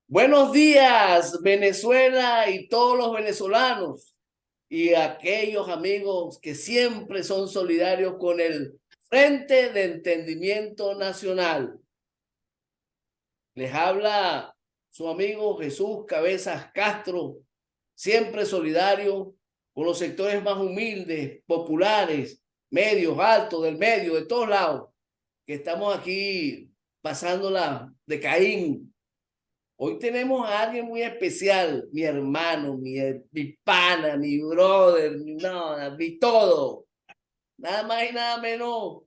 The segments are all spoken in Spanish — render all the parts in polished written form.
Buenos días, Venezuela y todos los venezolanos y aquellos amigos que siempre son solidarios con el Frente de Entendimiento Nacional. Les habla su amigo Jesús Cabezas Castro, siempre solidario con los sectores más humildes, populares, medios, altos, del medio, de todos lados, que estamos aquí pasándola de Caín. Hoy tenemos a alguien muy especial, mi hermano, mi pana, mi brother, mi todo. Nada más y nada menos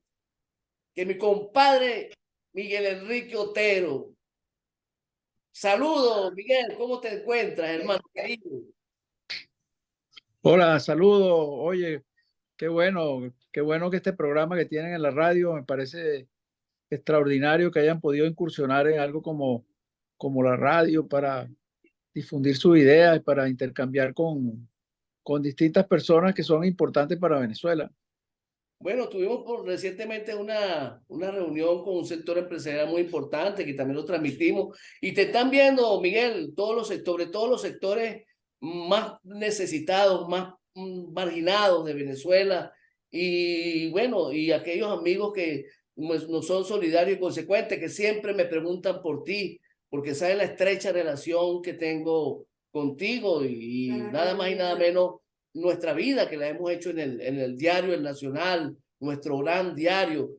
que mi compadre Miguel Enrique Otero. Saludos, Miguel, ¿cómo te encuentras, hermano querido? Hola, saludos. Oye, qué bueno que este programa que tienen en la radio me parece extraordinario que hayan podido incursionar en algo como la radio para difundir sus ideas y para intercambiar con distintas personas que son importantes para Venezuela. Bueno, tuvimos recientemente una reunión con un sector empresarial muy importante que también lo transmitimos. Y te están viendo, Miguel, sobre todo los sectores más necesitados, más marginados de Venezuela. Y bueno, y aquellos amigos que pues, no son solidarios y consecuentes, que siempre me preguntan por ti, porque saben la estrecha relación que tengo contigo y nada más y nada menos nuestra vida que la hemos hecho en el diario El Nacional, nuestro gran diario.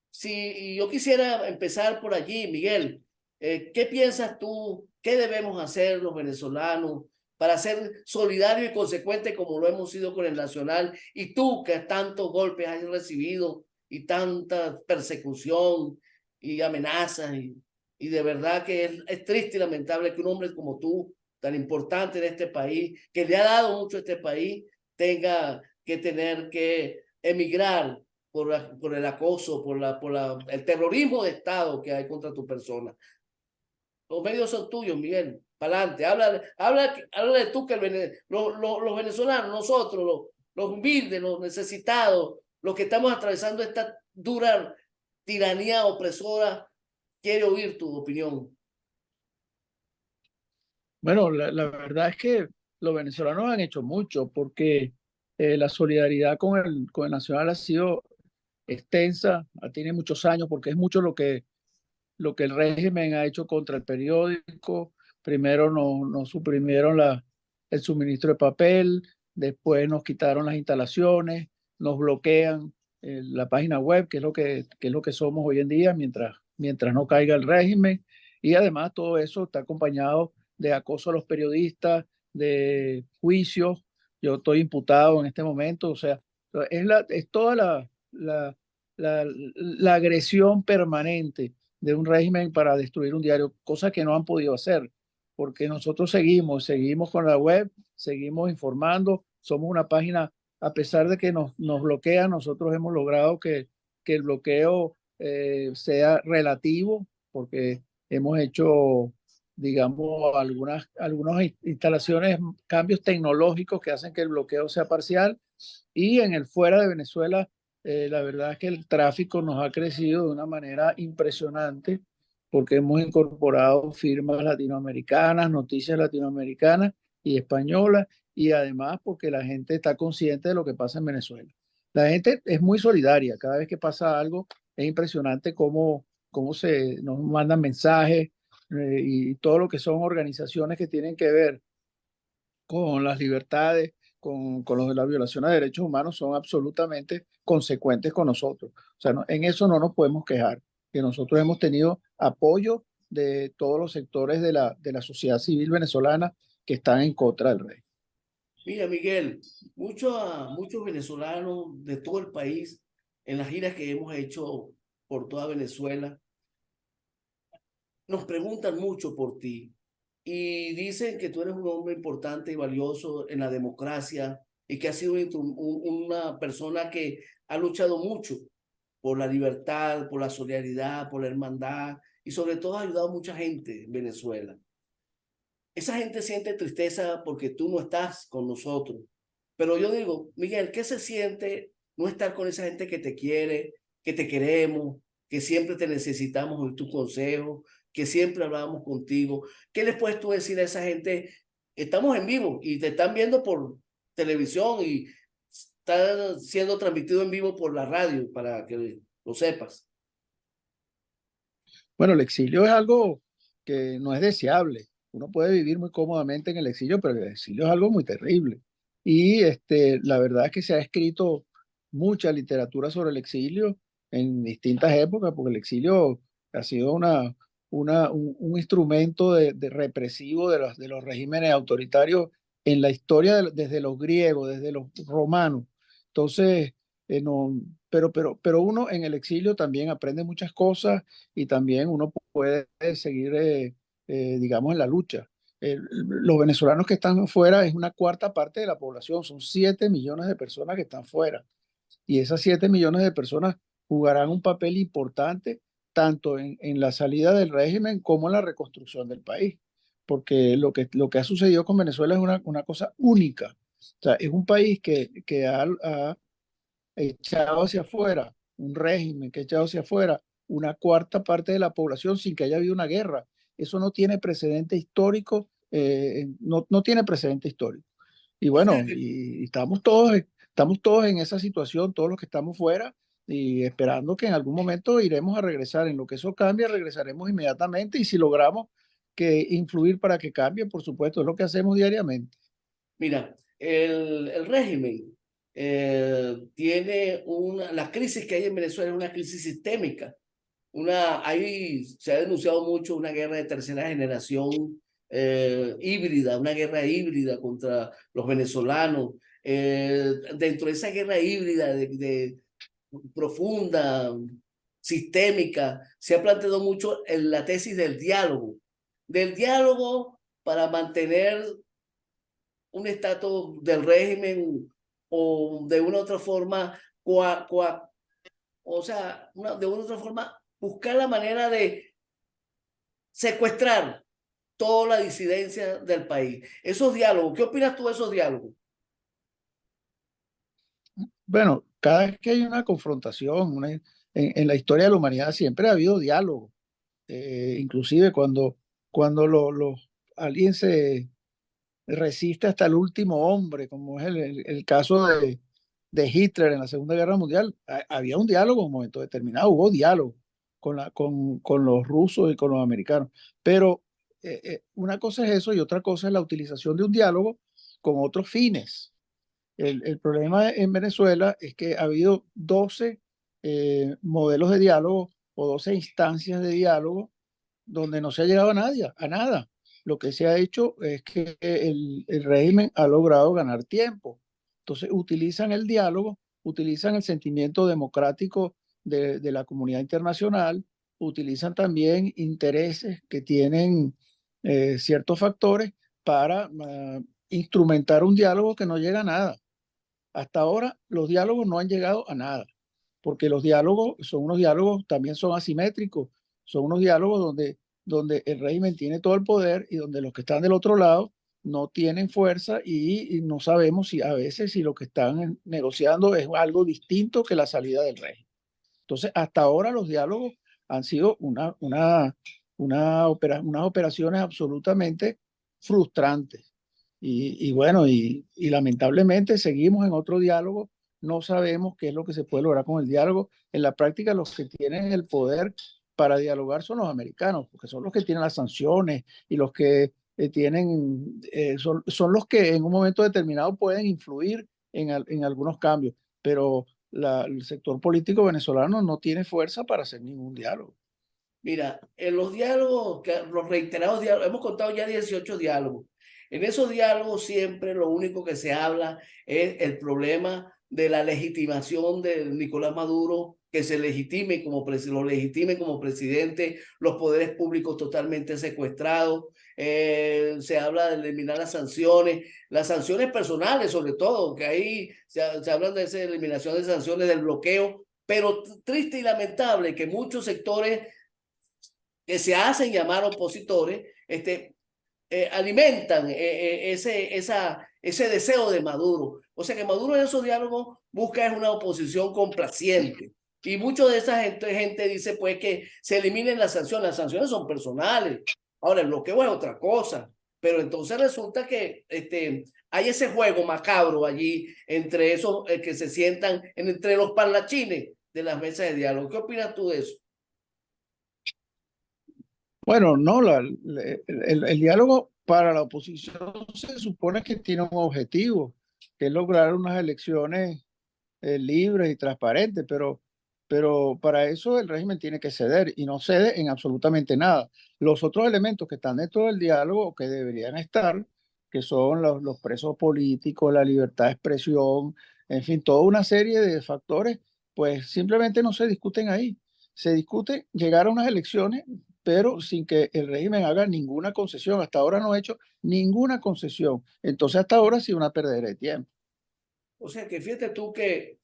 Si yo quisiera empezar por allí, Miguel, ¿qué piensas tú? ¿Qué debemos hacer los venezolanos para ser solidarios y consecuentes como lo hemos sido con el Nacional? Y tú que tantos golpes has recibido y tanta persecución y amenazas y de verdad que es triste y lamentable que un hombre como tú, tan importante en este país, que le ha dado mucho a este país, tenga que tener que emigrar por el acoso, el terrorismo de Estado que hay contra tu persona. Los medios son tuyos, Miguel. Para adelante. Habla de tú que los venezolanos, nosotros, los humildes, los necesitados, los que estamos atravesando esta dura tiranía opresora, quiere oír tu opinión. Bueno, la verdad es que los venezolanos han hecho mucho porque la solidaridad con el Nacional ha sido extensa, tiene muchos años porque es mucho lo que el régimen ha hecho contra el periódico. Primero nos suprimieron el suministro de papel, después nos quitaron las instalaciones, nos bloquean la página web, que es lo que somos hoy en día, mientras no caiga el régimen. Y además todo eso está acompañado de acoso a los periodistas, de juicios. Yo estoy imputado en este momento, o sea, es toda la agresión permanente de un régimen para destruir un diario, cosa que no han podido hacer, porque nosotros seguimos con la web, seguimos informando, somos una página, a pesar de que nos bloquean, nosotros hemos logrado que el bloqueo sea relativo, porque hemos hecho, digamos, algunas instalaciones, cambios tecnológicos que hacen que el bloqueo sea parcial, y en el fuera de Venezuela la verdad es que el tráfico nos ha crecido de una manera impresionante porque hemos incorporado firmas latinoamericanas, noticias latinoamericanas y españolas, y además porque la gente está consciente de lo que pasa en Venezuela. La gente es muy solidaria, cada vez que pasa algo es impresionante cómo se nos mandan mensajes, y todo lo que son organizaciones que tienen que ver con las libertades, con la violación de derechos humanos, son absolutamente consecuentes con nosotros. O sea, en eso no nos podemos quejar, que nosotros hemos tenido apoyo de todos los sectores de la sociedad civil venezolana que están en contra del rey. Mira, Miguel, muchos venezolanos de todo el país, en las giras que hemos hecho por toda Venezuela, nos preguntan mucho por ti y dicen que tú eres un hombre importante y valioso en la democracia y que has sido una persona que ha luchado mucho por la libertad, por la solidaridad, por la hermandad y sobre todo ha ayudado a mucha gente en Venezuela. Esa gente siente tristeza porque tú no estás con nosotros. Pero yo digo, Miguel, ¿qué se siente no estar con esa gente que te quiere, que te queremos? que siempre te necesitamos en tus consejos, que siempre hablábamos contigo. ¿Qué les puedes tú decir a esa gente? Estamos en vivo y te están viendo por televisión y está siendo transmitido en vivo por la radio, para que lo sepas. Bueno, el exilio es algo que no es deseable. Uno puede vivir muy cómodamente en el exilio, pero el exilio es algo muy terrible. Y la verdad es que se ha escrito mucha literatura sobre el exilio en distintas épocas, porque el exilio ha sido un instrumento de represivo de los regímenes autoritarios en la historia desde los griegos, desde los romanos. Entonces, no, pero uno en el exilio también aprende muchas cosas y también uno puede seguir, digamos, en la lucha. Los venezolanos que están fuera es una cuarta parte de la población, son 7 millones de personas que están fuera. Y esas 7 millones de personas jugarán un papel importante tanto en la salida del régimen como en la reconstrucción del país. Porque lo que ha sucedido con Venezuela es una cosa única. O sea, es un país que ha echado hacia afuera, un régimen que ha echado hacia afuera una cuarta parte de la población sin que haya habido una guerra. Eso no tiene precedente histórico, no tiene precedente histórico. Y O sea bueno, que, y estamos todos en esa situación, todos los que estamos fuera, y esperando que en algún momento iremos a regresar. En lo que eso cambie, regresaremos inmediatamente, y si logramos que influir para que cambie, por supuesto, es lo que hacemos diariamente. mira, el régimen tiene la crisis que hay en Venezuela es una crisis sistémica. Se ha denunciado mucho una guerra de tercera generación híbrida, una guerra híbrida contra los venezolanos. Dentro de esa guerra híbrida de profunda, sistémica, se ha planteado mucho en la tesis del diálogo para mantener un estatus del régimen o de una u otra forma, o sea, de una u otra forma, buscar la manera de secuestrar toda la disidencia del país. Esos diálogos, ¿qué opinas tú de esos diálogos? Bueno, cada vez que hay una confrontación, en la historia de la humanidad siempre ha habido diálogo. Inclusive cuando alguien se resiste hasta el último hombre, como es el caso de Hitler en la Segunda Guerra Mundial, había un diálogo en un momento determinado, hubo diálogo con los rusos y con los americanos. Pero una cosa es eso y otra cosa es la utilización de un diálogo con otros fines. El problema en Venezuela es que ha habido 12 modelos de diálogo o 12 instancias de diálogo donde no se ha llegado a nadie, a nada. Lo que se ha hecho es que el régimen ha logrado ganar tiempo. Entonces utilizan el diálogo, utilizan el sentimiento democrático de la comunidad internacional, utilizan también intereses que tienen ciertos factores para instrumentar un diálogo que no llega a nada. Hasta ahora los diálogos no han llegado a nada, porque los diálogos son unos diálogos, también son asimétricos, son unos diálogos donde el régimen tiene todo el poder y donde los que están del otro lado no tienen fuerza y no sabemos si a veces si lo que están negociando es algo distinto que la salida del régimen. Entonces, hasta ahora los diálogos han sido unas operaciones absolutamente frustrantes. Y bueno, y lamentablemente seguimos en otro diálogo, no sabemos qué es lo que se puede lograr con el diálogo. En la práctica, los que tienen el poder para dialogar son los americanos, porque son los que tienen las sanciones y los que son los que en un momento determinado pueden influir en algunos cambios, pero el sector político venezolano no tiene fuerza para hacer ningún diálogo. Mira, en los diálogos, los reiterados diálogos, hemos contado ya 18 diálogos. En esos diálogos siempre lo único que se habla es el problema de la legitimación de Nicolás Maduro, que se legitime lo legitime como presidente, los poderes públicos totalmente secuestrados. Se habla de eliminar las sanciones personales sobre todo, que ahí se habla de esa eliminación de sanciones, del bloqueo, pero triste y lamentable que muchos sectores que se hacen llamar opositores, alimentan ese deseo de Maduro. O sea que Maduro en esos diálogos busca es una oposición complaciente. Y mucho de esa gente dice pues que se eliminen las sanciones son personales. Ahora, el bloqueo es otra cosa, pero entonces resulta que hay ese juego macabro allí entre esos que se sientan entre los parlachines de las mesas de diálogo. ¿Qué opinas tú de eso? Bueno, no, el diálogo para la oposición se supone que tiene un objetivo, que es lograr unas elecciones libres y transparentes, pero para eso el régimen tiene que ceder y no cede en absolutamente nada. Los otros elementos que están dentro del diálogo, o que deberían estar, que son los presos políticos, la libertad de expresión, en fin, toda una serie de factores, pues simplemente no se discuten ahí. Se discute llegar a unas elecciones, pero sin que el régimen haga ninguna concesión. Hasta ahora no ha hecho ninguna concesión. Entonces, hasta ahora sí una pérdida de tiempo. O sea que fíjate tú que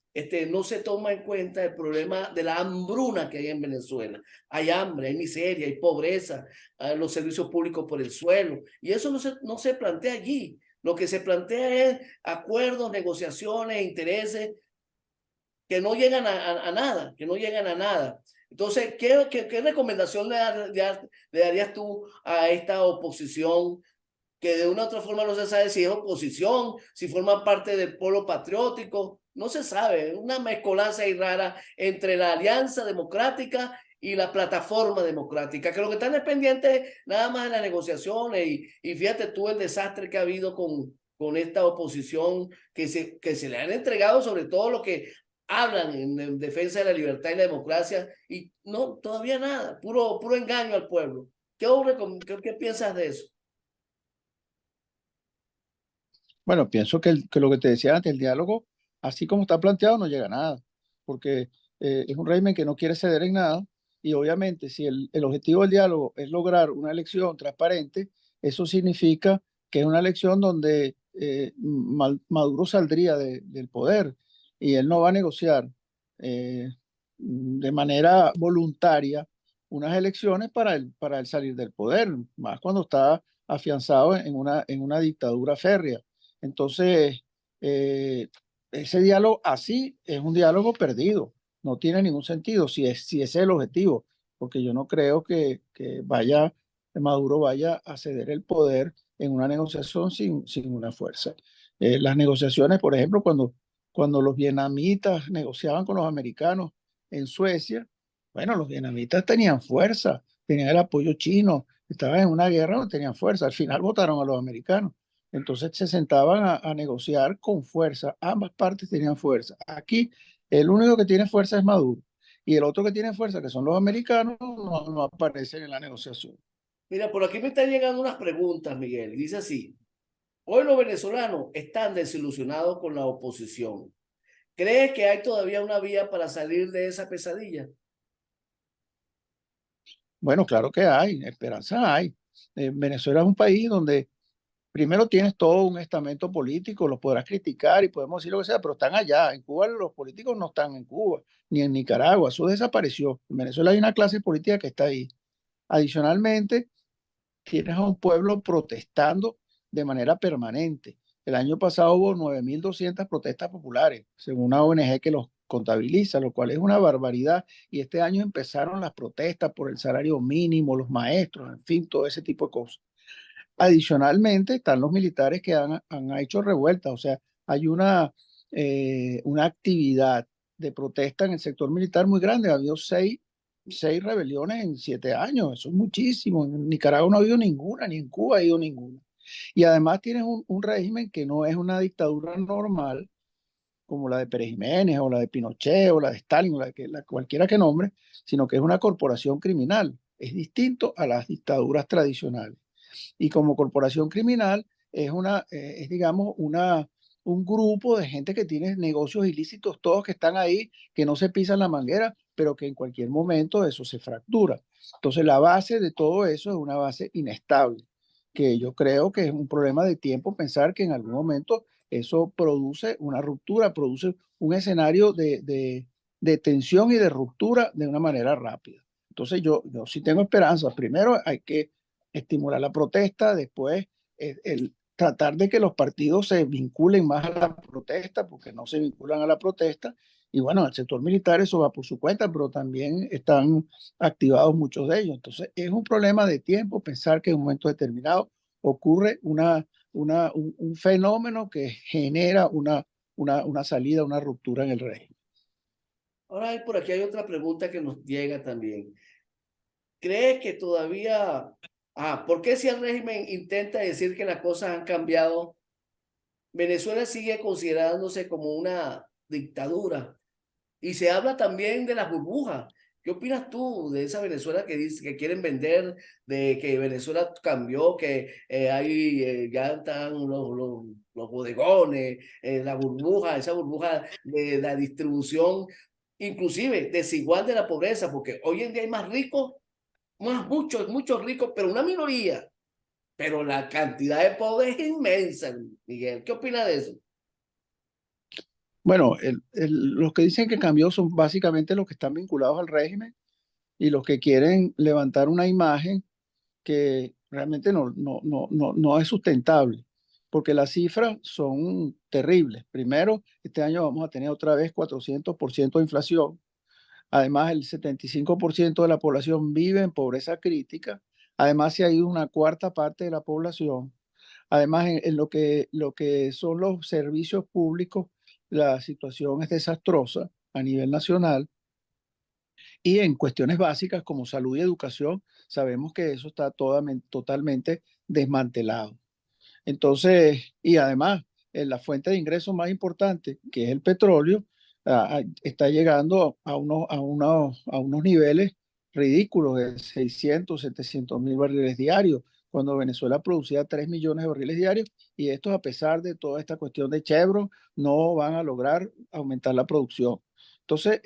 no se toma en cuenta el problema de la hambruna que hay en Venezuela. Hay hambre, hay miseria, hay pobreza, hay los servicios públicos por el suelo. Y eso no se plantea allí. Lo que se plantea es acuerdos, negociaciones, intereses que no llegan a nada, que no llegan a nada. Entonces, ¿qué recomendación le darías tú a esta oposición que de una u otra forma no se sabe si es oposición, si forma parte del polo patriótico, no se sabe, una mezcolanza ahí rara entre la Alianza Democrática y la Plataforma Democrática, que lo que están es pendiente nada más de las negociaciones y fíjate tú el desastre que ha habido con esta oposición que se le han entregado sobre todo lo que hablan en defensa de la libertad y la democracia y no, todavía nada, puro engaño al pueblo. ¿Qué piensas de eso? Bueno, pienso que lo que te decía antes, el diálogo, así como está planteado, no llega a nada, porque es un régimen que no quiere ceder en nada, y obviamente si el objetivo del diálogo es lograr una elección transparente, eso significa que es una elección donde Maduro saldría del poder y él no va a negociar eh, de manera voluntaria unas elecciones para él salir del poder, más cuando está afianzado en una dictadura férrea. Entonces, eh, ese diálogo así es un diálogo perdido, no tiene ningún sentido si ese es el objetivo, porque yo no creo que Maduro vaya a ceder el poder en una negociación sin una fuerza. Las negociaciones, por ejemplo, cuando los vietnamitas negociaban con los americanos en Suecia, bueno, los vietnamitas tenían fuerza, tenían el apoyo chino, estaban en una guerra, no tenían fuerza, al final votaron a los americanos. Entonces se sentaban a negociar con fuerza. Ambas partes tenían fuerza. Aquí el único que tiene fuerza es Maduro. Y el otro que tiene fuerza, que son los americanos, no aparecen en la negociación. Mira, por aquí me están llegando unas preguntas, Miguel. Dice así, hoy los venezolanos están desilusionados con la oposición. ¿Crees que hay todavía una vía para salir de esa pesadilla? Bueno, claro que hay, esperanza hay. Venezuela es un país donde primero tienes todo un estamento político, los podrás criticar y podemos decir lo que sea, pero están allá. En Cuba los políticos no están en Cuba, ni en Nicaragua, eso desapareció. En Venezuela hay una clase política que está ahí. Adicionalmente, tienes a un pueblo protestando de manera permanente. El año pasado hubo 9.200 protestas populares, según una ONG que los contabiliza, lo cual es una barbaridad. Y este año empezaron las protestas por el salario mínimo, los maestros, en fin, todo ese tipo de cosas. Adicionalmente, están los militares que han hecho revueltas, o sea, hay una actividad de protesta en el sector militar muy grande. Ha habido seis rebeliones en 7 años, eso es muchísimo. En Nicaragua no ha habido ninguna, ni en Cuba ha habido ninguna. Y además tienes un régimen que no es una dictadura normal, como la de Pérez Jiménez, o la de Pinochet, o la de Stalin, o cualquiera que nombre, sino que es una corporación criminal. Es distinto a las dictaduras tradicionales. Y como corporación criminal es digamos, un grupo de gente que tiene negocios ilícitos, todos que están ahí, que no se pisan la manguera, pero que en cualquier momento eso se fractura. Entonces, la base de todo eso es una base inestable, que yo creo que es un problema de tiempo pensar que en algún momento eso produce una ruptura, produce un escenario de tensión y de ruptura de una manera rápida. Entonces, yo sí tengo esperanza. Primero hay que estimular la protesta, después tratar de que los partidos se vinculen más a la protesta, porque no se vinculan a la protesta, Y bueno, el sector militar eso va por su cuenta, pero también están activados muchos de ellos. Entonces, es un problema de tiempo pensar que en un momento determinado ocurre un fenómeno que genera una salida, una ruptura en el régimen. Ahora, por aquí hay otra pregunta que nos llega también. ¿Cree que todavía, por qué si el régimen intenta decir que las cosas han cambiado, Venezuela sigue considerándose como una dictadura? Y se habla también de las burbujas. ¿Qué opinas tú de esa Venezuela que dice que quieren vender, de que Venezuela cambió, que ya están los bodegones, la burbuja, esa burbuja de la distribución, inclusive desigual de la pobreza, porque hoy en día hay más ricos, muchos ricos, pero una minoría, pero la cantidad de pobres es inmensa, Miguel. ¿Qué opinas de eso? Bueno, los que dicen que cambió son básicamente los que están vinculados al régimen y los que quieren levantar una imagen que realmente no es sustentable, porque las cifras son terribles. Primero, este año vamos a tener otra vez 400% de inflación. Además, el 75% de la población vive en pobreza crítica. Además, se ha ido una cuarta parte de la población. Además, en lo que son los servicios públicos, la situación es desastrosa a nivel nacional. Y en cuestiones básicas como salud y educación, sabemos que eso está totalmente desmantelado. Entonces, y además, la fuente de ingresos más importante, que es el petróleo, está llegando a unos niveles ridículos de 600, 700 mil barriles diarios, cuando Venezuela producía 3 millones de barriles diarios, y estos, a pesar de toda esta cuestión de Chevron, no van a lograr aumentar la producción. Entonces,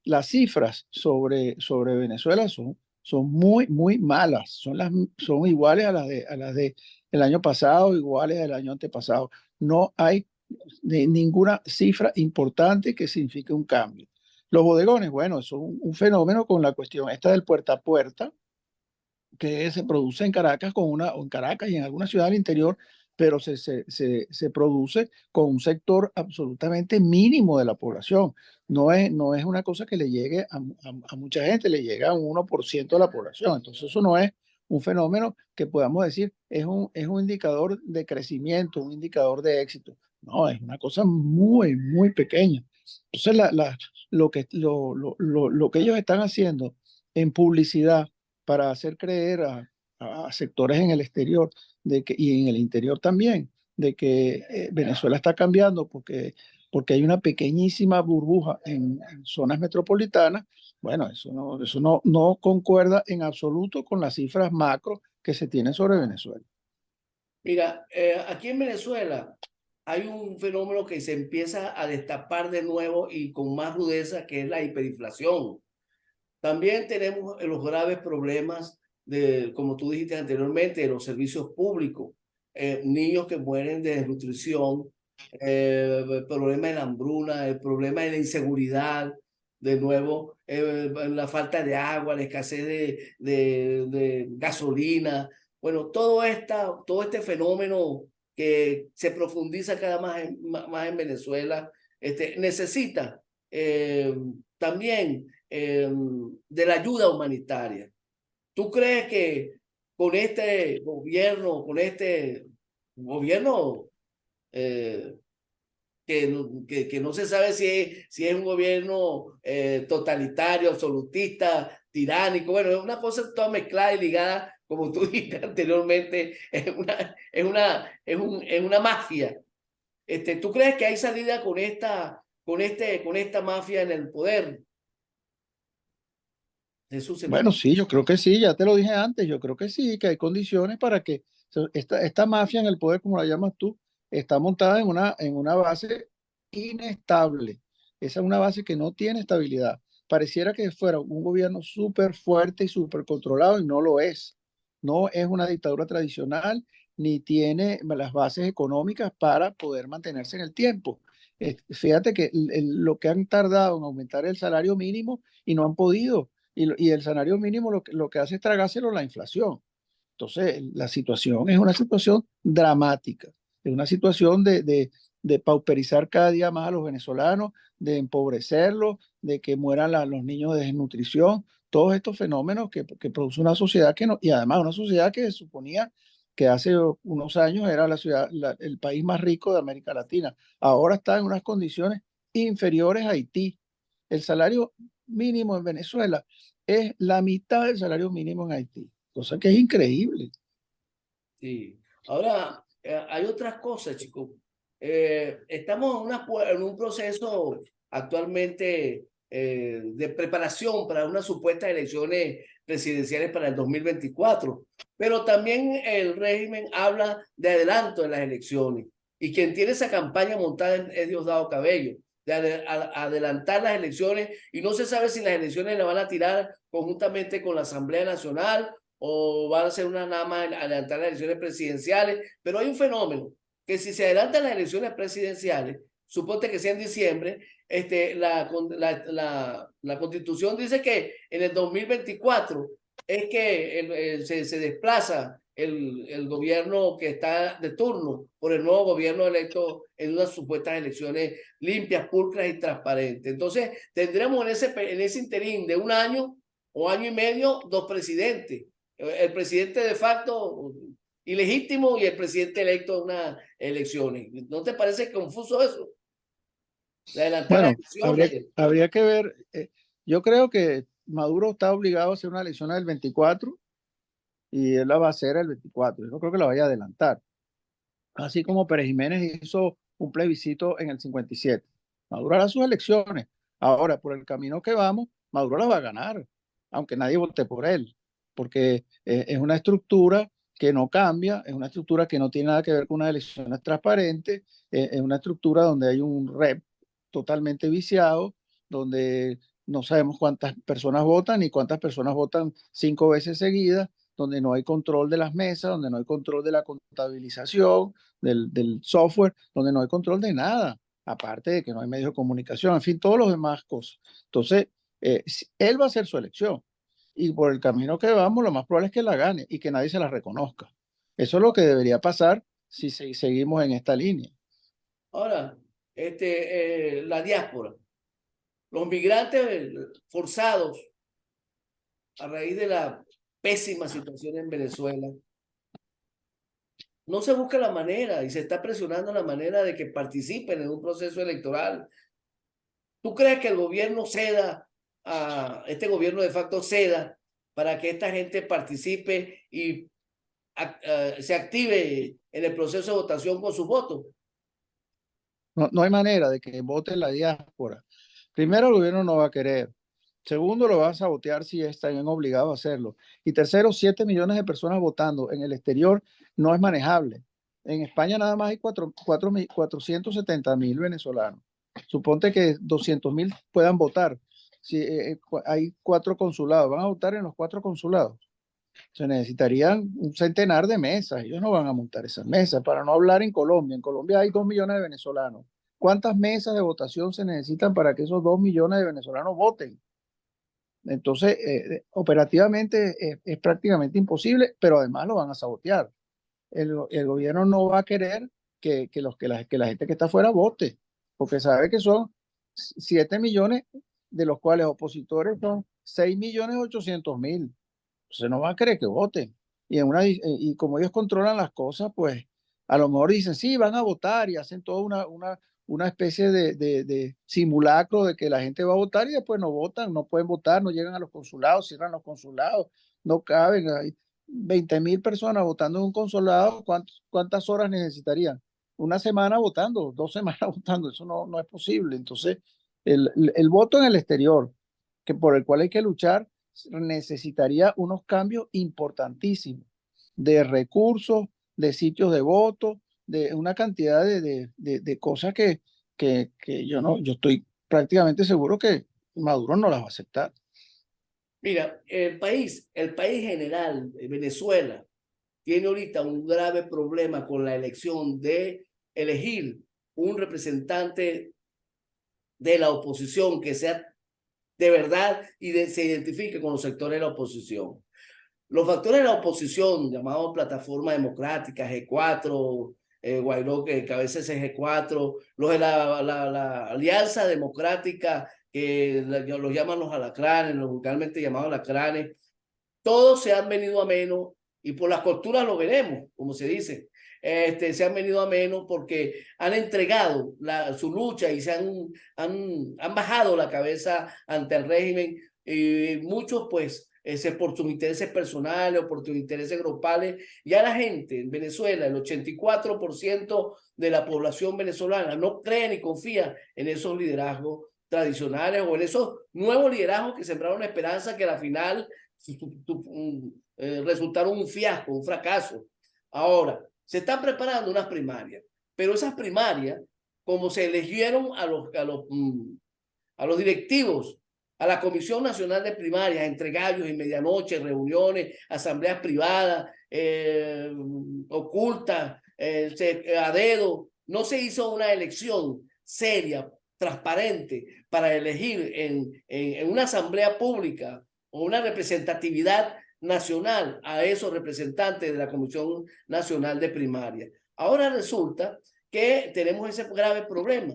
las cifras sobre Venezuela son muy malas, son iguales a las de el año pasado, iguales al año antepasado. No hay ninguna cifra importante que signifique un cambio. Los bodegones, bueno, es un fenómeno con la cuestión esta del puerta a puerta, que se produce en Caracas, o en Caracas y en alguna ciudad del interior, pero se produce con un sector absolutamente mínimo de la población. No es una cosa que le llegue a mucha gente, le llega a un 1% de la población. Entonces eso no es un fenómeno que podamos decir es un indicador de crecimiento, un indicador de éxito. No, es una cosa muy pequeña. Entonces lo que ellos están haciendo en publicidad para hacer creer a sectores en el exterior y en el interior también, de que Venezuela está cambiando porque hay una pequeñísima burbuja en zonas metropolitanas. Bueno, eso no concuerda en absoluto con las cifras macro que se tienen sobre Venezuela. Mira, aquí en Venezuela hay un fenómeno que se empieza a destapar de nuevo y con más rudeza, que es la hiperinflación. También tenemos los graves problemas de, como tú dijiste anteriormente, de los servicios públicos, niños que mueren de desnutrición, el problema de la hambruna, el problema de la inseguridad, de nuevo, la falta de agua, la escasez de gasolina. Bueno, todo este fenómeno que se profundiza cada más en Venezuela, necesita también de la ayuda humanitaria. ¿Tú crees que con este gobierno eh, que no se sabe si es un gobierno totalitario, absolutista, tiránico, bueno, es una cosa toda mezclada y ligada, como tú dijiste anteriormente, es una mafia? ¿Tú crees que hay salida con esta mafia en el poder? Jesús, Bueno, sí, yo creo que sí, ya te lo dije antes, yo creo que sí, que hay condiciones para que esta mafia en el poder, como la llamas tú, está montada en una base inestable. Esa es una base que no tiene estabilidad. Pareciera que fuera un gobierno súper fuerte y súper controlado y no lo es. No es una dictadura tradicional ni tiene las bases económicas para poder mantenerse en el tiempo. Fíjate que lo que han tardado en aumentar el salario mínimo y no han podido y el salario mínimo lo que hace es tragárselo la inflación. Entonces, la situación es una situación dramática, es una situación de pauperizar cada día más a los venezolanos, de empobrecerlos, de que mueran los niños de desnutrición, todos estos fenómenos que produce una sociedad que no, y además una sociedad que se suponía que hace unos años era el país más rico de América Latina. Ahora está en unas condiciones inferiores a Haití. El salario mínimo en Venezuela es la mitad del salario mínimo en Haití, cosa que es increíble. Sí. Ahora, hay otras cosas, chicos. Estamos en un proceso actualmente de preparación para unas supuestas elecciones presidenciales para el 2024, pero también el régimen habla de adelanto en las elecciones y quien tiene esa campaña montada es Diosdado Cabello, de adelantar las elecciones y no se sabe si las elecciones las van a tirar conjuntamente con la Asamblea Nacional o van a ser una nada más adelantar las elecciones presidenciales, pero hay un fenómeno que si se adelantan las elecciones presidenciales, suponte que sea en diciembre, la Constitución dice que en el 2024 es que se desplaza el gobierno que está de turno por el nuevo gobierno electo en unas supuestas elecciones limpias, pulcras y transparentes. Entonces, tendremos en ese interín de un año o año y medio dos presidentes, el presidente de facto ilegítimo y el presidente electo en unas elecciones. ¿No te parece confuso eso? De adelantar las Bueno, elecciones. habría que ver. Yo creo que Maduro está obligado a hacer una elección el 24 y él la va a hacer el 24. Yo no creo que la vaya a adelantar. Así como Pérez Jiménez hizo un plebiscito en el 57. Maduro hará sus elecciones. Ahora, por el camino que vamos, Maduro las va a ganar, aunque nadie vote por él, porque es una estructura que no cambia, es una estructura que no tiene nada que ver con unas elecciones transparentes, es una estructura donde hay un rep totalmente viciado, donde no sabemos cuántas personas votan y cuántas personas votan 5 veces seguidas, donde no hay control de las mesas, donde no hay control de la contabilización, del software, donde no hay control de nada, aparte de que no hay medios de comunicación, en fin, todos los demás cosas. Entonces, él va a hacer su elección y por el camino que vamos, lo más probable es que la gane y que nadie se la reconozca. Eso es lo que debería pasar si seguimos en esta línea. Ahora, la diáspora, los migrantes forzados a raíz de la pésima situación en Venezuela, no se busca la manera y se está presionando la manera de que participen en un proceso electoral. ¿Tú crees que el gobierno ceda, este gobierno de facto ceda para que esta gente participe y se active en el proceso de votación con sus votos? No, no hay manera de que vote la diáspora. Primero, el gobierno no va a querer. Segundo, lo va a sabotear si están obligados a hacerlo. Y tercero, 7 millones de personas votando en el exterior no es manejable. En España nada más hay 470.000 venezolanos. Suponte que 200.000 puedan votar. Si hay 4 consulados, van a votar en los 4 consulados. Se necesitarían un centenar de mesas. Ellos no van a montar esas mesas. Para no hablar en Colombia. En Colombia hay 2 millones de venezolanos. ¿Cuántas mesas de votación se necesitan para que esos 2 millones de venezolanos voten? Entonces, operativamente es prácticamente imposible, pero además lo van a sabotear. El gobierno no va a querer que la gente que está afuera vote, porque sabe que son 7 millones, de los cuales opositores son 6.800.000. Entonces no va a querer que voten. Y como ellos controlan las cosas, pues a lo mejor dicen, sí, van a votar y hacen toda una especie de simulacro de que la gente va a votar y después no votan, no pueden votar, no llegan a los consulados, cierran los consulados, no caben. Hay 20.000 personas votando en un consulado, ¿cuántas horas necesitarían? Una semana votando, 2 semanas votando, eso no es posible. Entonces, el voto en el exterior, que por el cual hay que luchar, necesitaría unos cambios importantísimos de recursos, de sitios de voto, de una cantidad de cosas que yo estoy prácticamente seguro que Maduro no las va a aceptar. Mira, el país general, Venezuela, tiene ahorita un grave problema con la elección de elegir un representante de la oposición que sea de verdad y se identifique con los sectores de la oposición. Los factores de la oposición, llamados Plataforma Democrática, G4, Guaidó, que cabeza ese G4, los de la Alianza Democrática, que los llaman los alacranes, los vulgarmente llamados alacranes, todos se han venido a menos y por las costuras lo veremos, como se dice. Se han venido a menos porque han entregado su lucha y han bajado la cabeza ante el régimen. Y muchos, pues, por sus intereses personales o por sus intereses grupales, ya la gente en Venezuela, el 84% de la población venezolana no cree ni confía en esos liderazgos tradicionales o en esos nuevos liderazgos que sembraron la esperanza que a la final resultaron un fiasco, un fracaso. Ahora, se están preparando unas primarias, pero esas primarias, como se eligieron a los directivos, a la Comisión Nacional de Primarias, entre gallos y medianoche, reuniones, asambleas privadas, ocultas, a dedo, no se hizo una elección seria, transparente, para elegir en una asamblea pública o una representatividad nacional a esos representantes de la Comisión Nacional de Primaria. Ahora resulta que tenemos ese grave problema,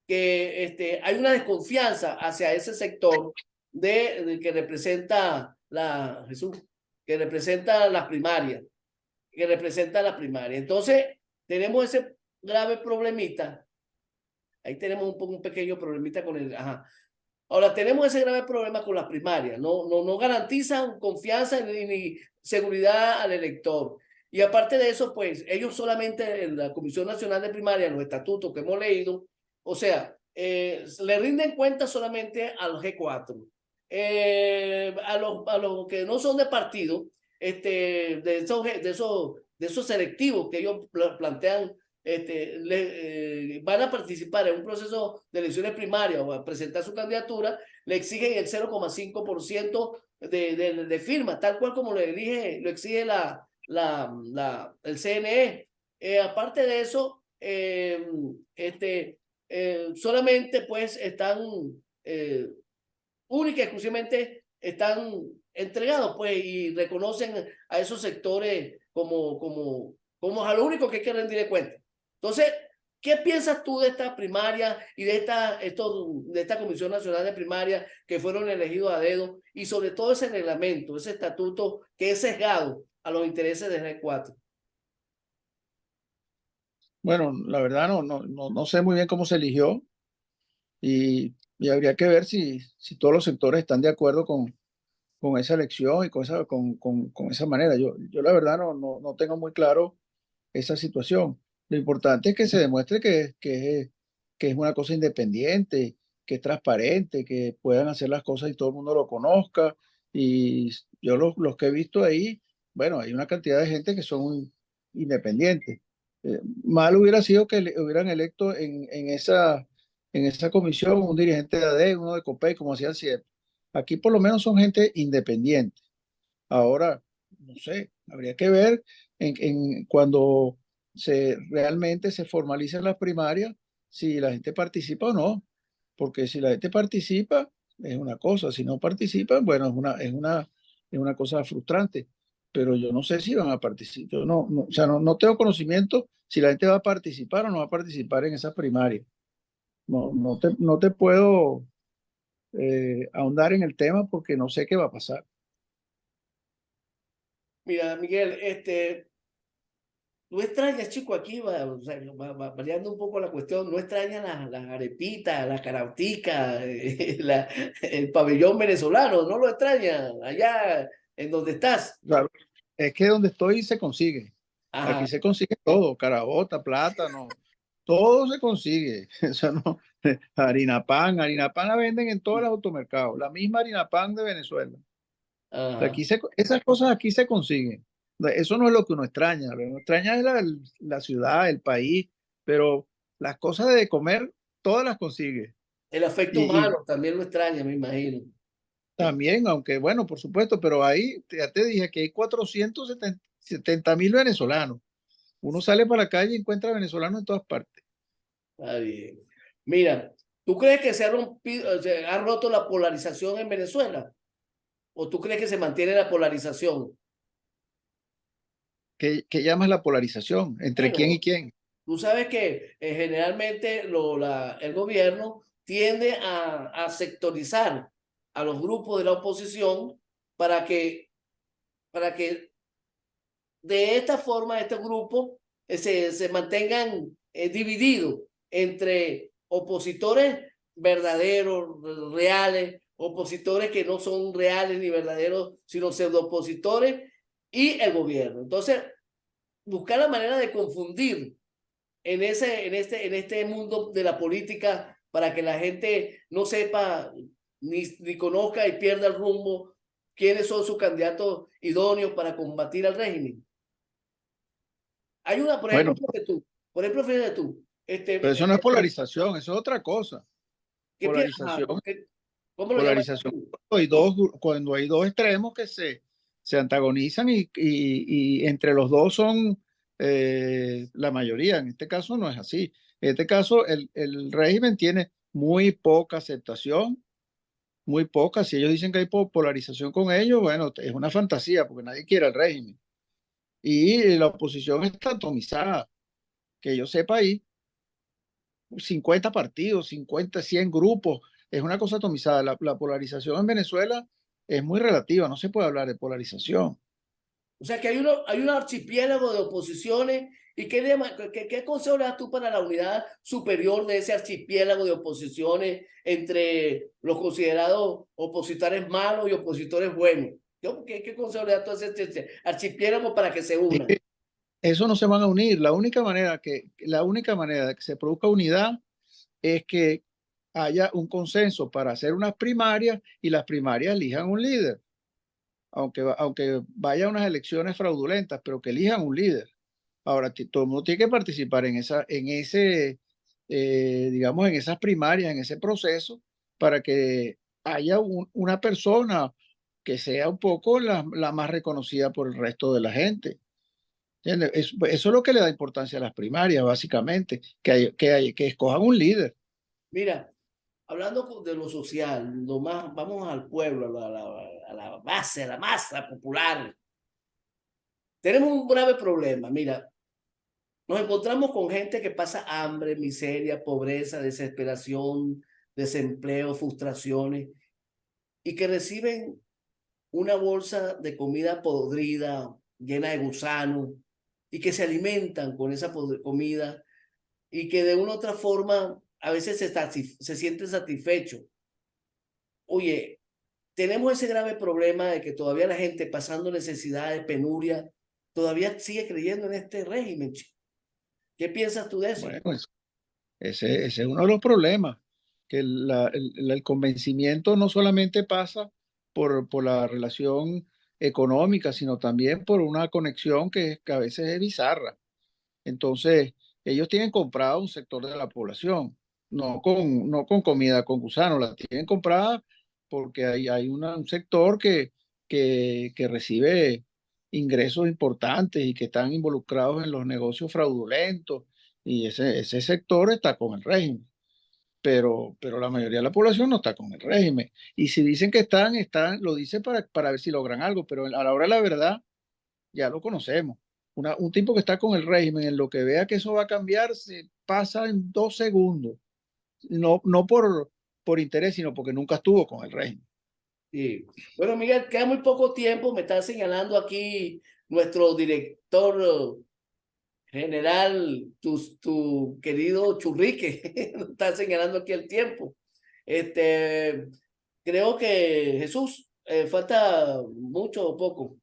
que hay una desconfianza hacia ese sector que representa que representa las primarias, Entonces, tenemos ese grave problemita. Ahí tenemos un pequeño problemita con el... Ajá. Ahora, tenemos ese grave problema con las primarias. No garantizan confianza ni seguridad al elector. Y aparte de eso, pues, ellos solamente en la Comisión Nacional de Primaria, los estatutos que hemos leído, o sea, le rinden cuenta solamente a los G4. A los que no son de partido, de esos selectivos que ellos plantean, van a participar en un proceso de elecciones primarias o a presentar su candidatura, le exigen el 0,5% de firmas, tal cual como lo exige el CNE. Aparte de eso, solamente pues están única y exclusivamente están entregados pues y reconocen a esos sectores como a lo único que hay que rendir cuenta. Entonces, ¿qué piensas tú de esta primaria y de esta Comisión Nacional de Primaria que fueron elegidos a dedo y sobre todo ese reglamento, ese estatuto que es sesgado a los intereses de G4? Bueno, la verdad no sé muy bien cómo se eligió y habría que ver si todos los sectores están de acuerdo con esa elección y con esa manera. Yo la verdad no tengo muy claro esa situación. Lo importante es que se demuestre que es una cosa independiente, que es transparente, que puedan hacer las cosas y todo el mundo lo conozca. Y yo los que he visto ahí, bueno, hay una cantidad de gente que son independientes. Mal hubiera sido que hubieran electo en esa comisión un dirigente de AD, uno de COPEI, como hacían siempre. Aquí por lo menos son gente independiente. Ahora, no sé, habría que ver cuando realmente se formalicen las primarias, si la gente participa o no, porque si la gente participa es una cosa, si no participan, bueno, es una cosa frustrante, pero yo no sé si van a participar, yo o sea, no tengo conocimiento si la gente va a participar o no va a participar en esas primarias. No te puedo ahondar en el tema porque no sé qué va a pasar. Mira, Miguel, tú extrañas, chico, aquí o sea, variando un poco la cuestión, no extrañas las arepitas, las carauticas, el pabellón venezolano, no lo extrañas allá en donde estás. Claro, es que donde estoy se consigue. Aquí Ajá. se consigue todo, carabota, plátano, todo se consigue. Eso no, harina pan la venden en todos los automercados, la misma harina pan de Venezuela. Ajá. Esas cosas aquí se consiguen. Eso no es lo que uno extraña, lo que uno extraña es la ciudad, el país, pero las cosas de comer, todas las consigue. El afecto Y humano también lo extraña, me imagino. también, aunque bueno, por supuesto, pero ahí ya te dije que hay 470.000 venezolanos. Uno sale para la calle y encuentra venezolanos en todas partes. Está bien. Mira, ¿tú crees que se ha roto la polarización en Venezuela? ¿O tú crees que se mantiene la polarización? ¿Qué llamas la polarización? ¿Entre quién y Bueno, quién? Tú sabes que generalmente el gobierno tiende a sectorizar a los grupos de la oposición para que de esta forma estos grupos se mantengan divididos entre opositores verdaderos, reales, opositores que no son reales ni verdaderos, sino pseudo-opositores y el gobierno. Entonces, buscar la manera de confundir en este mundo de la política para que la gente no sepa ni conozca y pierda el rumbo quiénes son sus candidatos idóneos para combatir al régimen. Hay una, Bueno, por ejemplo, fíjate tú, pero eso no es polarización, eso es otra cosa. ¿qué piensas? Polarización, ¿Cómo lo llamas polarización tú? cuando hay dos extremos que se antagonizan y entre los dos son la mayoría. En este caso no es así. En este caso el régimen tiene muy poca aceptación, muy poca. Si ellos dicen que hay polarización con ellos, bueno, es una fantasía porque nadie quiere el régimen. Y la oposición está atomizada, que yo sepa ahí 50 partidos, 50, 100 grupos, es una cosa atomizada. La polarización en Venezuela es muy relativa, no se puede hablar de polarización. O sea que hay un archipiélago de oposiciones. ¿Y qué consejo le das tú para la unidad superior de ese archipiélago de oposiciones entre los considerados opositores malos y opositores buenos? ¿Qué consejo le das tú a ese archipiélago para que se unan? Eso no se van a unir. La única manera de que se produzca unidad es que haya un consenso para hacer unas primarias y las primarias elijan un líder, aunque vaya a unas elecciones fraudulentas, pero que elijan un líder. Ahora, todo el mundo tiene que participar digamos, en esas primarias, en ese proceso, para que haya una persona que sea un poco la más reconocida por el resto de la gente. ¿Entiendes? Eso es lo que le da importancia a las primarias, básicamente, que escojan un líder. Mira, hablando de lo social, vamos al pueblo, a la base, a la masa popular. Tenemos un grave problema. Mira, nos encontramos con gente que pasa hambre, miseria, pobreza, desesperación, desempleo, frustraciones y que reciben una bolsa de comida podrida, llena de gusanos y que se alimentan con esa comida y que de una u otra forma a veces se sienten satisfechos. Oye, tenemos ese grave problema de que todavía la gente pasando necesidades, penuria, todavía sigue creyendo en este régimen. ¿Qué piensas tú de eso? Bueno, ese es uno de los problemas, que el convencimiento no solamente pasa por la relación económica, sino también por una conexión que a veces es bizarra. Entonces, ellos tienen comprado un sector de la población, no con comida con gusanos, la tienen comprada porque hay un sector que recibe ingresos importantes y que están involucrados en los negocios fraudulentos, y ese sector está con el régimen. Pero la mayoría de la población no está con el régimen. Y si dicen que lo dicen para ver si logran algo, pero a la hora de la verdad, ya lo conocemos. Un tipo que está con el régimen, en lo que vea que eso va a cambiar, se pasa en 2 segundos. No por interés, sino porque nunca estuvo con el régimen. Sí. Bueno, Miguel, queda muy poco tiempo. Me está señalando aquí nuestro director general, tu querido Churrique. Nos está señalando aquí el tiempo. Este, creo que Jesús, falta mucho o poco.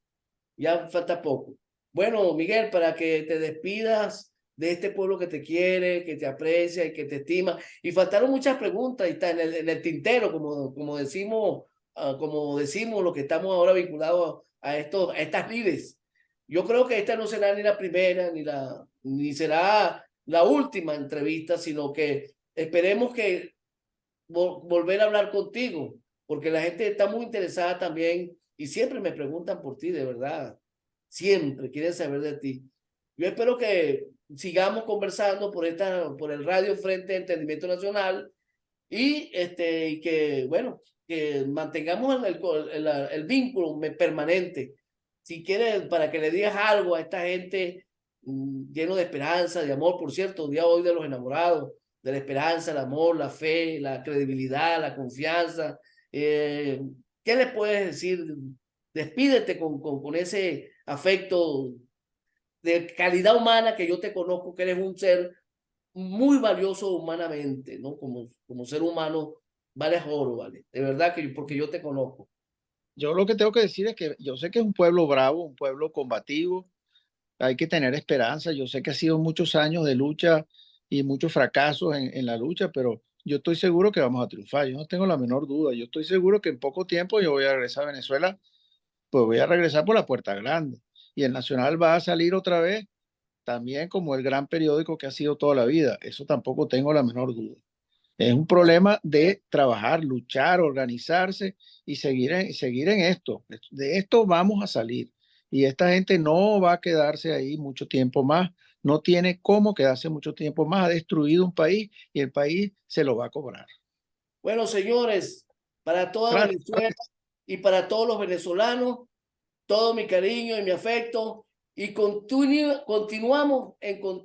Ya falta poco. Bueno, Miguel, para que te despidas de este pueblo que te quiere, que te aprecia y que te estima. Y faltaron muchas preguntas y está en el tintero, como decimos, lo que estamos ahora vinculados a estas lides. Yo creo que esta no será ni la primera, ni será la última entrevista, sino que esperemos que volver a hablar contigo, porque la gente está muy interesada también y siempre me preguntan por ti, de verdad. Siempre quieren saber de ti. Yo espero que sigamos conversando por el Radio Frente de Entendimiento Nacional y que, bueno, que mantengamos el vínculo permanente. Si quieres, para que le digas algo a esta gente lleno de esperanza, de amor. Por cierto, día hoy de los enamorados, de la esperanza, el amor, la fe, la credibilidad, la confianza. ¿Qué le puedes decir? Despídete con ese afecto de calidad humana, que yo te conozco, que eres un ser muy valioso humanamente, ¿no? Como ser humano, vales oro, ¿vale? De verdad que porque yo te conozco. Yo lo que tengo que decir es que yo sé que es un pueblo bravo, un pueblo combativo, hay que tener esperanza. Yo sé que ha sido muchos años de lucha y muchos fracasos en la lucha, pero yo estoy seguro que vamos a triunfar. Yo no tengo la menor duda. Yo estoy seguro que en poco tiempo yo voy a regresar a Venezuela, pues voy a regresar por la puerta grande. Y el Nacional va a salir otra vez también como el gran periódico que ha sido toda la vida. Eso tampoco tengo la menor duda. Es un problema de trabajar, luchar, organizarse y seguir en esto. De esto vamos a salir. Y esta gente no va a quedarse ahí mucho tiempo más. No tiene cómo quedarse mucho tiempo más. Ha destruido un país y el país se lo va a cobrar. Bueno, señores, para toda Gracias. Venezuela y para todos los venezolanos, todo mi cariño y mi afecto, y continuamos en contacto.